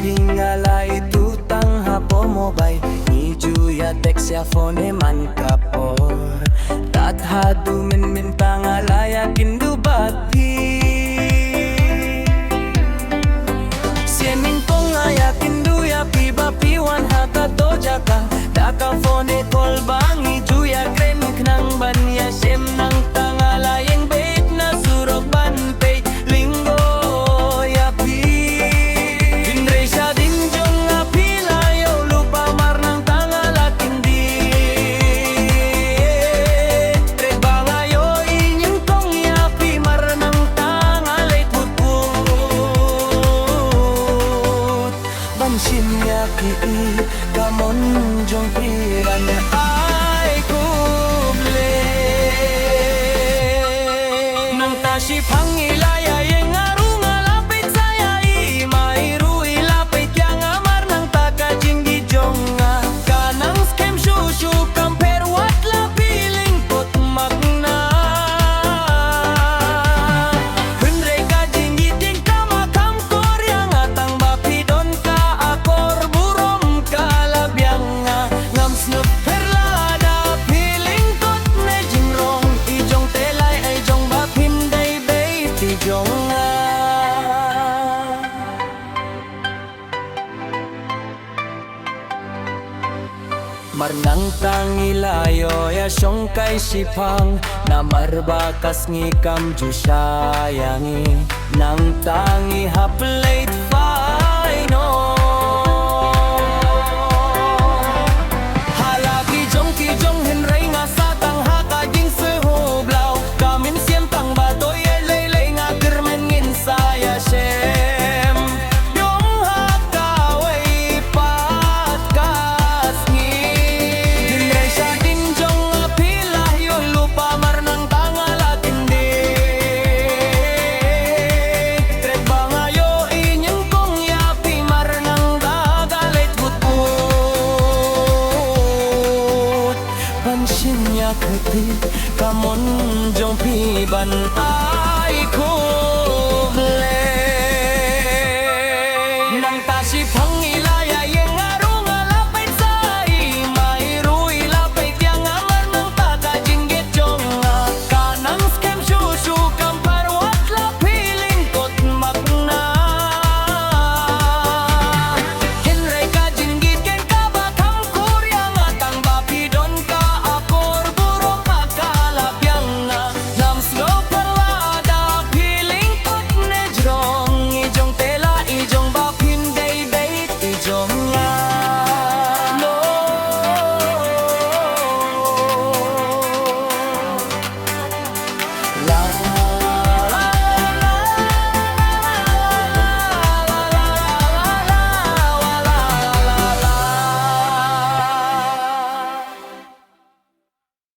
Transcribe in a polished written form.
hingala itu tang hapo mobile ni juya teks ya phone man kapor tat hadu min pangalaya kindu bapi sieming kong aya kindu ya pi bapi wan hata tojaka daka phone call bangi juya kren knang ban ya siem nang tangalayeng bait na surok ban pay linggo ya pi Vindre siya din jong api layo lupa marnang tangalakin di Treba ngayo inyong kong ya pi marnang tangalay putput Bansin ya pi kamon jong piran ay kuble Nang tashi pangilaya yung arung alapit saya mairu ilapit yang amar nang takajing gijonga kanang scam shushu compare what la piling pot magna Henry kajing giting kamakam koryang atang bapi don ka akor burom kalabyang ngam snup perlada piling kot ne jingrong ijong telay ay jong bapim day bay tijonga Marnang tangilayo ya siyong kay sipang na marbakas ngikam ju sayangi nang tangi haplate fino Halagi jong kijong henry nga satang hakajing sehublaw kamin siem tang batoy lay nga germen ngin saya shem Yong hakaway patkas ngi Dinray siya din jong apilah yung lupa marnang tangalakin di Treba ngayo inyong kong yapi marnang dagalit putput Pansin niya kati kamon jong piban ay kuble